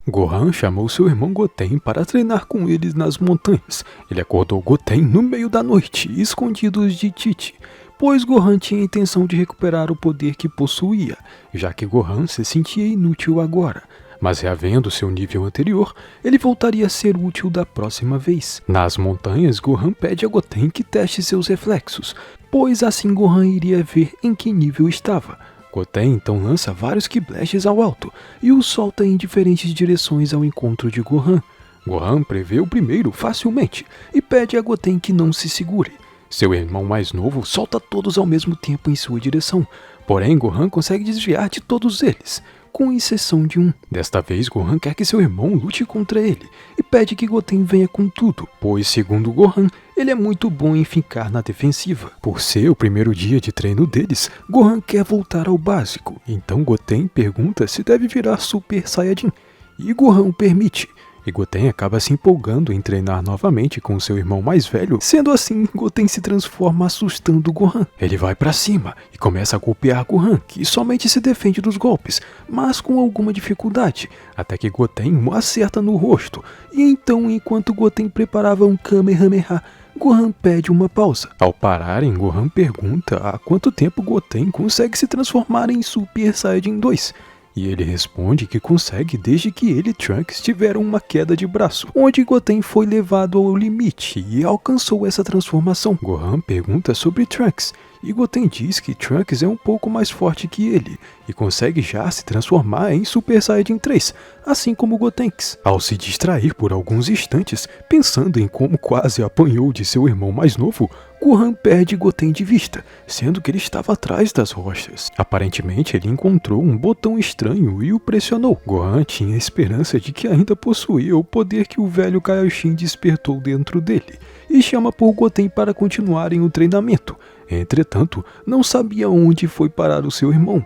Gohan chamou seu irmão Goten para treinar com eles nas montanhas. Ele acordou Goten no meio da noite, escondidos de Tite, pois Gohan tinha a intenção de recuperar o poder que possuía, já que Gohan se sentia inútil agora. Mas reavendo seu nível anterior, ele voltaria a ser útil da próxima vez. Nas montanhas, Gohan pede a Goten que teste seus reflexos, pois assim Gohan iria ver em que nível estava. Goten então lança vários Ki-Blasts ao alto e os solta em diferentes direções ao encontro de Gohan. Gohan prevê o primeiro facilmente e pede a Goten que não se segure. Seu irmão mais novo solta todos ao mesmo tempo em sua direção, porém Gohan consegue desviar de todos eles, com exceção de um. Desta vez Gohan quer que seu irmão lute contra ele e pede que Goten venha com tudo, pois segundo Gohan, ele é muito bom em ficar na defensiva. Por ser o primeiro dia de treino deles, Gohan quer voltar ao básico, então Goten pergunta se deve virar Super Saiyajin, e Gohan permite. E Goten acaba se empolgando em treinar novamente com seu irmão mais velho. Sendo assim, Goten se transforma assustando Gohan. Ele vai pra cima e começa a golpear Gohan, que somente se defende dos golpes, mas com alguma dificuldade, até que Goten o acerta no rosto. E então, enquanto Goten preparava um Kamehameha, Gohan pede uma pausa. Ao pararem, Gohan pergunta há quanto tempo Goten consegue se transformar em Super Saiyajin 2. E ele responde que consegue desde que ele e Trunks tiveram uma queda de braço, onde Goten foi levado ao limite e alcançou essa transformação. Gohan pergunta sobre Trunks, e Goten diz que Trunks é um pouco mais forte que ele, e consegue já se transformar em Super Saiyajin 3, assim como Gotenks. Ao se distrair por alguns instantes, pensando em como quase apanhou de seu irmão mais novo, Gohan perde Goten de vista, sendo que ele estava atrás das rochas. Aparentemente ele encontrou um botão estranho e o pressionou. Gohan tinha a esperança de que ainda possuía o poder que o velho Kaioshin despertou dentro dele, e chama por Goten para continuarem o treinamento. Entretanto, não sabia onde foi parar o seu irmão.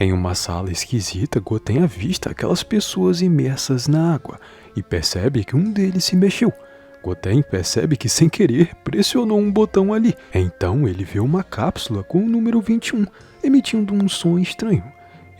Em uma sala esquisita, Goten avista aquelas pessoas imersas na água e percebe que um deles se mexeu. Goten percebe que sem querer pressionou um botão ali. Então ele vê uma cápsula com o número 21, emitindo um som estranho.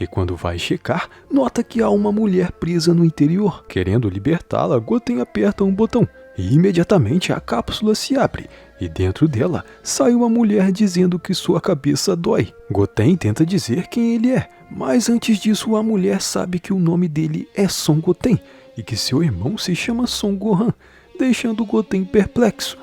E quando vai checar, nota que há uma mulher presa no interior. Querendo libertá-la, Goten aperta um botão e imediatamente a cápsula se abre. E dentro dela sai uma mulher dizendo que sua cabeça dói. Goten tenta dizer quem ele é, mas antes disso a mulher sabe que o nome dele é Son Goten e que seu irmão se chama Son Gohan, deixando Goten perplexo.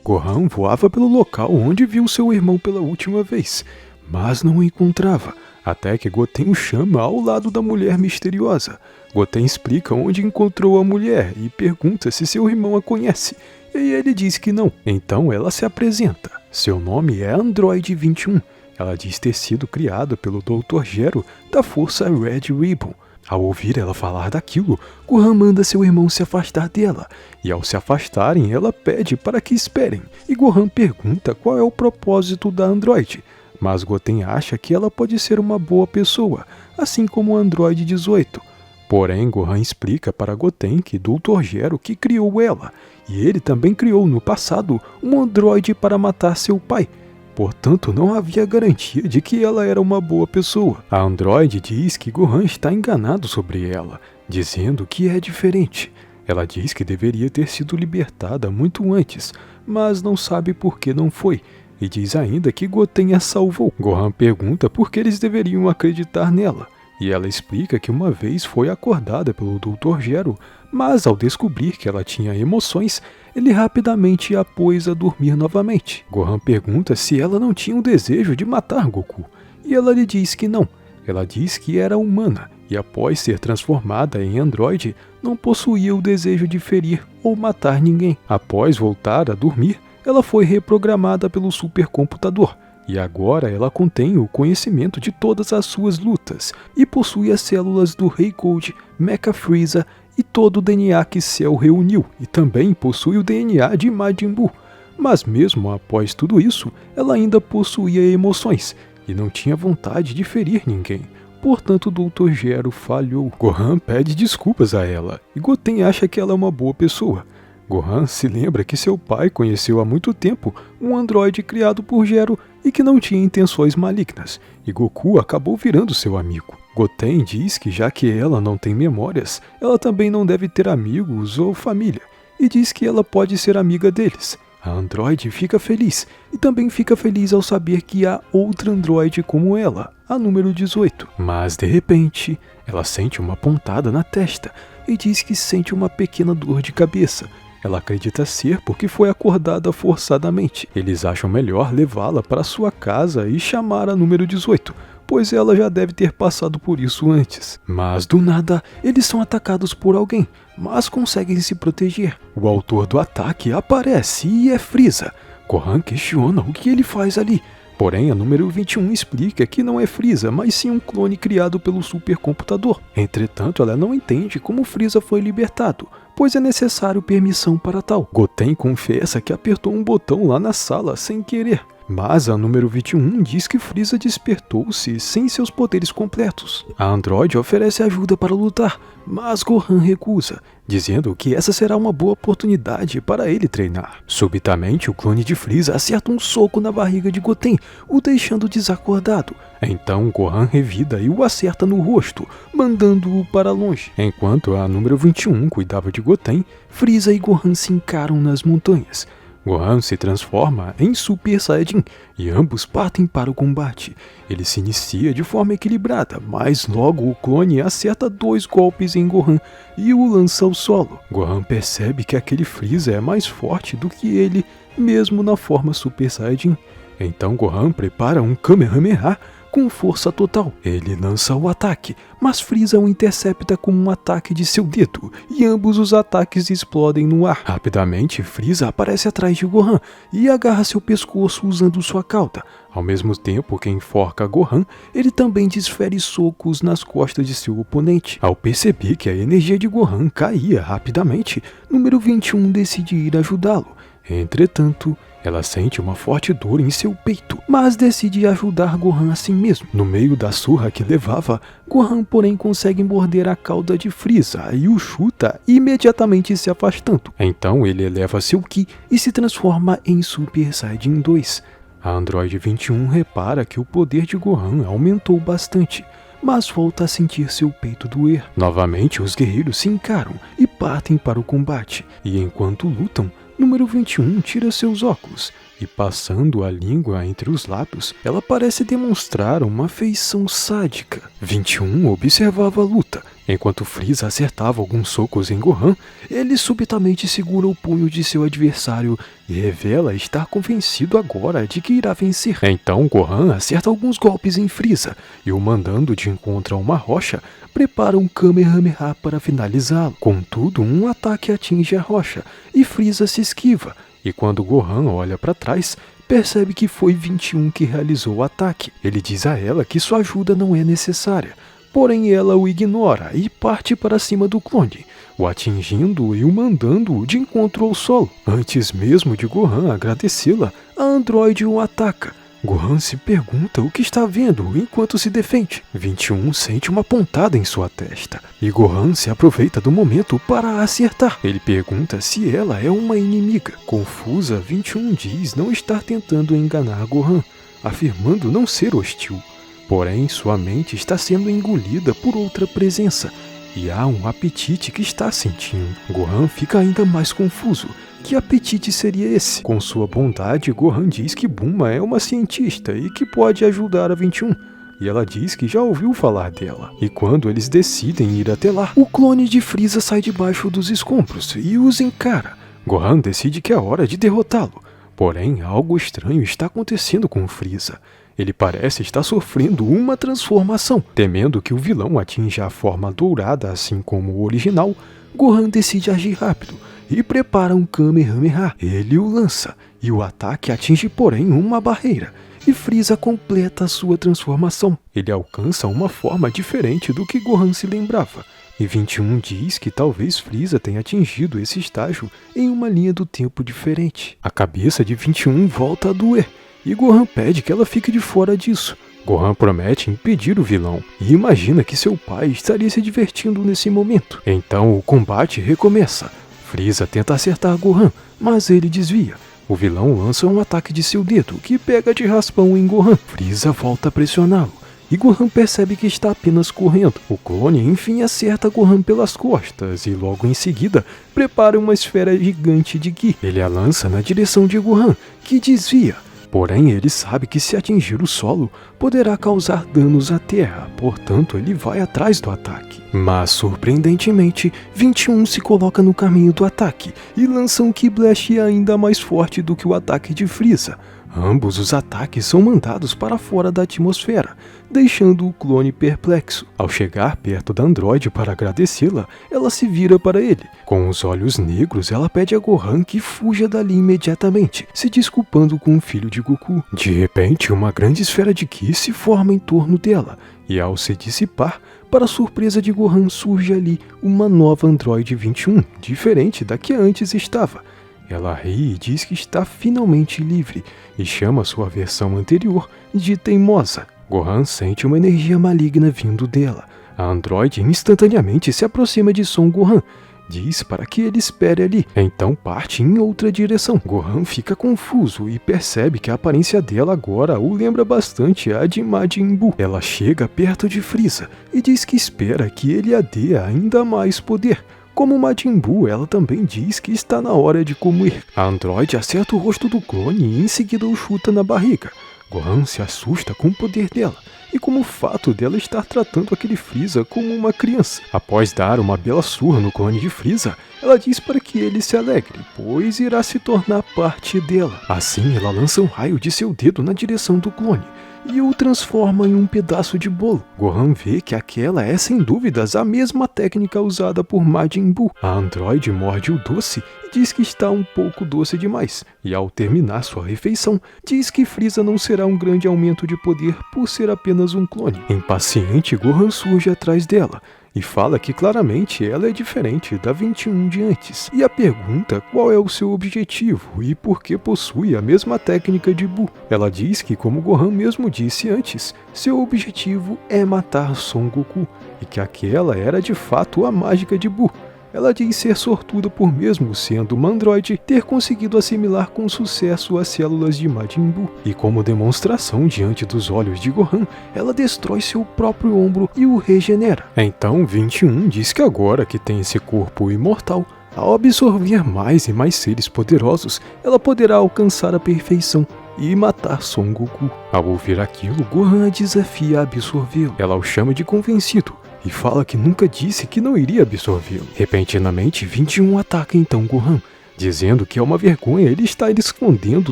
Gohan voava pelo local onde viu seu irmão pela última vez, mas não o encontrava, até que Goten o chama ao lado da mulher misteriosa. Goten explica onde encontrou a mulher e pergunta se seu irmão a conhece, e ele diz que não. Então ela se apresenta. Seu nome é Android 21. Ela diz ter sido criada pelo Dr. Gero da Força Red Ribbon. Ao ouvir ela falar daquilo, Gohan manda seu irmão se afastar dela, e ao se afastarem ela pede para que esperem, e Gohan pergunta qual é o propósito da Android, mas Goten acha que ela pode ser uma boa pessoa, assim como o Android 18. Porém, Gohan explica para Goten que Dr. Gero que criou ela, e ele também criou no passado um androide para matar seu pai. Portanto, não havia garantia de que ela era uma boa pessoa. A androide diz que Gohan está enganado sobre ela, dizendo que é diferente. Ela diz que deveria ter sido libertada muito antes, mas não sabe por que não foi, e diz ainda que Goten a salvou. Gohan pergunta por que eles deveriam acreditar nela, e ela explica que uma vez foi acordada pelo Dr. Gero, mas ao descobrir que ela tinha emoções, ele rapidamente a pôs a dormir novamente. Gohan pergunta se ela não tinha o desejo de matar Goku, e ela lhe diz que não. Ela diz que era humana, e após ser transformada em androide, não possuía o desejo de ferir ou matar ninguém. Após voltar a dormir, ela foi reprogramada pelo supercomputador, e agora ela contém o conhecimento de todas as suas lutas, e possui as células do Rei Cold, Mecha Freeza e todo o DNA que Cell reuniu, e também possui o DNA de Majin Buu. Mas mesmo após tudo isso, ela ainda possuía emoções, e não tinha vontade de ferir ninguém. Portanto, Dr. Gero falhou. Gohan pede desculpas a ela, e Goten acha que ela é uma boa pessoa. Gohan se lembra que seu pai conheceu há muito tempo um androide criado por Gero e que não tinha intenções malignas, e Goku acabou virando seu amigo. Goten diz que já que ela não tem memórias, ela também não deve ter amigos ou família, e diz que ela pode ser amiga deles. A androide fica feliz, e também fica feliz ao saber que há outra androide como ela, a número 18. Mas de repente, ela sente uma pontada na testa, e diz que sente uma pequena dor de cabeça. Ela acredita ser porque foi acordada forçadamente. Eles acham melhor levá-la para sua casa e chamar a número 18, pois ela já deve ter passado por isso antes. Mas do nada, eles são atacados por alguém, mas conseguem se proteger. O autor do ataque aparece e é Frieza. Gohan questiona o que ele faz ali. Porém, a número 21 explica que não é Frieza, mas sim um clone criado pelo supercomputador. Entretanto, ela não entende como Frieza foi libertado, pois é necessário permissão para tal. Goten confessa que apertou um botão lá na sala sem querer. Mas a número 21 diz que Frieza despertou-se sem seus poderes completos. A androide oferece ajuda para lutar, mas Gohan recusa, dizendo que essa será uma boa oportunidade para ele treinar. Subitamente, o clone de Frieza acerta um soco na barriga de Goten, o deixando desacordado. Então Gohan revida e o acerta no rosto, mandando-o para longe. Enquanto a número 21 cuidava de Goten, Frieza e Gohan se encaram nas montanhas. Gohan se transforma em Super Saiyajin e ambos partem para o combate. Ele se inicia de forma equilibrada, mas logo o clone acerta 2 golpes em Gohan e o lança ao solo. Gohan percebe que aquele Frieza é mais forte do que ele, mesmo na forma Super Saiyajin. Então Gohan prepara um Kamehameha com força total. Ele lança o ataque, mas Frieza o intercepta com um ataque de seu dedo, e ambos os ataques explodem no ar. Rapidamente, Frieza aparece atrás de Gohan e agarra seu pescoço usando sua cauda. Ao mesmo tempo que enforca Gohan, ele também desfere socos nas costas de seu oponente. Ao perceber que a energia de Gohan caía rapidamente, número 21 decide ir ajudá-lo. Entretanto, ela sente uma forte dor em seu peito, mas decide ajudar Gohan assim mesmo. No meio da surra que levava, Gohan porém consegue morder a cauda de Frieza e o chuta, imediatamente se afastando. Então ele eleva seu Ki e se transforma em Super Saiyajin 2. A androide 21 repara que o poder de Gohan aumentou bastante, mas volta a sentir seu peito doer. Novamente os guerreiros se encaram e partem para o combate, e enquanto lutam, número 21 tira seus óculos e, passando a língua entre os lábios, ela parece demonstrar uma feição sádica. 21 observava a luta. Enquanto Frieza acertava alguns socos em Gohan, ele subitamente segura o punho de seu adversário e revela estar convencido agora de que irá vencer. Então Gohan acerta alguns golpes em Frieza e, o mandando de encontro a uma rocha, prepara um Kamehameha para finalizá-lo. Contudo, um ataque atinge a rocha e Frieza se esquiva, e quando Gohan olha para trás, percebe que foi 21 que realizou o ataque. Ele diz a ela que sua ajuda não é necessária, porém ela o ignora e parte para cima do clone, o atingindo e o mandando de encontro ao solo. Antes mesmo de Gohan agradecê-la, a androide o ataca. Gohan se pergunta o que está vendo enquanto se defende. 21 sente uma pontada em sua testa, e Gohan se aproveita do momento para acertar. Ele pergunta se ela é uma inimiga. Confusa, 21 diz não estar tentando enganar Gohan, afirmando não ser hostil. Porém, sua mente está sendo engolida por outra presença, e há um apetite que está sentindo. Gohan fica ainda mais confuso. Que apetite seria esse? Com sua bondade, Gohan diz que Bulma é uma cientista e que pode ajudar a 21. E ela diz que já ouviu falar dela. E quando eles decidem ir até lá, o clone de Frieza sai debaixo dos escombros e os encara. Gohan decide que é hora de derrotá-lo. Porém, algo estranho está acontecendo com Frieza. Ele parece estar sofrendo uma transformação. Temendo que o vilão atinja a forma dourada assim como o original, Gohan decide agir rápido e prepara um Kamehameha. Ele o lança, e o ataque atinge porém uma barreira, e Frieza completa a sua transformação. Ele alcança uma forma diferente do que Gohan se lembrava, e 21 diz que talvez Frieza tenha atingido esse estágio em uma linha do tempo diferente. A cabeça de 21 volta a doer, e Gohan pede que ela fique de fora disso. Gohan promete impedir o vilão e imagina que seu pai estaria se divertindo nesse momento. Então o combate recomeça. Frieza tenta acertar Gohan, mas ele desvia. O vilão lança um ataque de seu dedo, que pega de raspão em Gohan. Frieza volta a pressioná-lo, e Gohan percebe que está apenas correndo. O clone enfim acerta Gohan pelas costas e logo em seguida prepara uma esfera gigante de Ki. Ele a lança na direção de Gohan, que desvia. Porém, ele sabe que se atingir o solo, poderá causar danos à Terra, portanto ele vai atrás do ataque. Mas, surpreendentemente, 21 se coloca no caminho do ataque e lança um Ki Blast ainda mais forte do que o ataque de Frieza. Ambos os ataques são mandados para fora da atmosfera, deixando o clone perplexo. Ao chegar perto da androide para agradecê-la, ela se vira para ele. Com os olhos negros, ela pede a Gohan que fuja dali imediatamente, se desculpando com o filho de Goku. De repente, uma grande esfera de Ki se forma em torno dela, e ao se dissipar, para surpresa de Gohan, surge ali uma nova androide 21, diferente da que antes estava. Ela ri e diz que está finalmente livre, e chama sua versão anterior de teimosa. Gohan sente uma energia maligna vindo dela. A androide instantaneamente se aproxima de Son Gohan, diz para que ele espere ali, então parte em outra direção. Gohan fica confuso e percebe que a aparência dela agora o lembra bastante a de Majin Buu. Ela chega perto de Frieza e diz que espera que ele a dê ainda mais poder. Como Majin Buu, ela também diz que está na hora de comer. A androide acerta o rosto do clone e em seguida o chuta na barriga. Gohan se assusta com o poder dela e com o fato dela estar tratando aquele Frieza como uma criança. Após dar uma bela surra no clone de Frieza, ela diz para que ele se alegre, pois irá se tornar parte dela. Assim, ela lança um raio de seu dedo na direção do clone e o transforma em um pedaço de bolo. Gohan vê que aquela é sem dúvidas a mesma técnica usada por Majin Buu. A androide morde o doce e diz que está um pouco doce demais, e ao terminar sua refeição, diz que Frieza não será um grande aumento de poder por ser apenas um clone. Impaciente, Gohan surge atrás dela e fala que claramente ela é diferente da 21 de antes, e a pergunta qual é o seu objetivo e por que possui a mesma técnica de Buu. Ela diz que, como Gohan mesmo disse antes, seu objetivo é matar Son Goku, e que aquela era de fato a mágica de Buu. Ela diz ser sortuda por mesmo sendo uma androide ter conseguido assimilar com sucesso as células de Majin Buu. E como demonstração diante dos olhos de Gohan, ela destrói seu próprio ombro e o regenera. Então 21 diz que agora que tem esse corpo imortal, ao absorver mais e mais seres poderosos, ela poderá alcançar a perfeição e matar Son Goku. Ao ouvir aquilo, Gohan a desafia a absorvê-lo. Ela o chama de convencido e fala que nunca disse que não iria absorvê-lo. Repentinamente, 21 ataca então Gohan, dizendo que é uma vergonha ele estar escondendo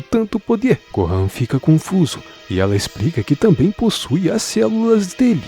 tanto poder. Gohan fica confuso e ela explica que também possui as células dele.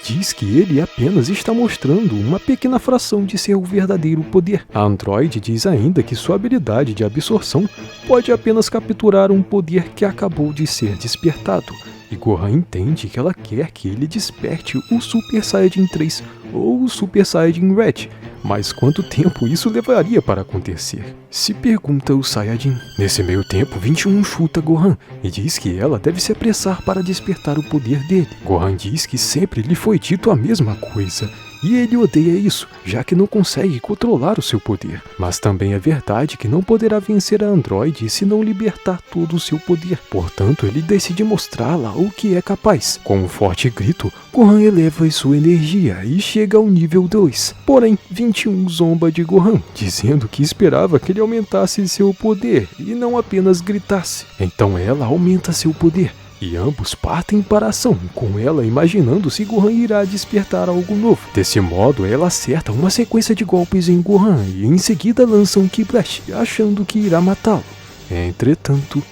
Diz que ele apenas está mostrando uma pequena fração de seu verdadeiro poder. A androide diz ainda que sua habilidade de absorção pode apenas capturar um poder que acabou de ser despertado. E Gohan entende que ela quer que ele desperte o Super Saiyajin 3 ou o Super Saiyajin Red, mas quanto tempo isso levaria para acontecer? Se pergunta o Saiyajin. Nesse meio tempo, 21 chuta Gohan e diz que ela deve se apressar para despertar o poder dele. Gohan diz que sempre lhe foi dito a mesma coisa, e ele odeia isso, já que não consegue controlar o seu poder. Mas também é verdade que não poderá vencer a androide se não libertar todo o seu poder. Portanto, ele decide mostrá-la o que é capaz. Com um forte grito, Gohan eleva sua energia e chega ao nível 2. Porém, 21 zomba de Gohan, dizendo que esperava que ele aumentasse seu poder e não apenas gritasse. Então ela aumenta seu poder. E ambos partem para a ação, com ela imaginando se Gohan irá despertar algo novo. Desse modo, ela acerta uma sequência de golpes em Gohan e em seguida lança um Ki Blast, achando que irá matá-lo. Entretanto,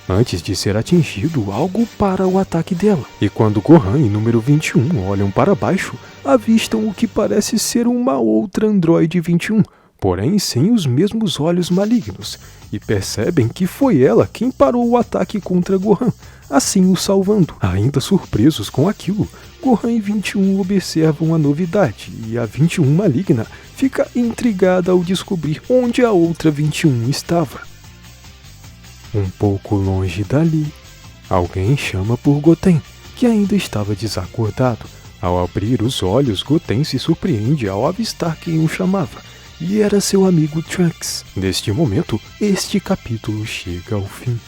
antes de ser atingido, algo para o ataque dela. E quando Gohan e número 21 olham para baixo, avistam o que parece ser uma outra androide 21, porém sem os mesmos olhos malignos, e percebem que foi ela quem parou o ataque contra Gohan, assim o salvando. Ainda surpresos com aquilo, Gohan e 21 observam a novidade, e a 21 maligna fica intrigada ao descobrir onde a outra 21 estava. Um pouco longe dali, alguém chama por Goten, que ainda estava desacordado. Ao abrir os olhos, Goten se surpreende ao avistar quem o chamava, e era seu amigo Trunks. Neste momento, este capítulo chega ao fim.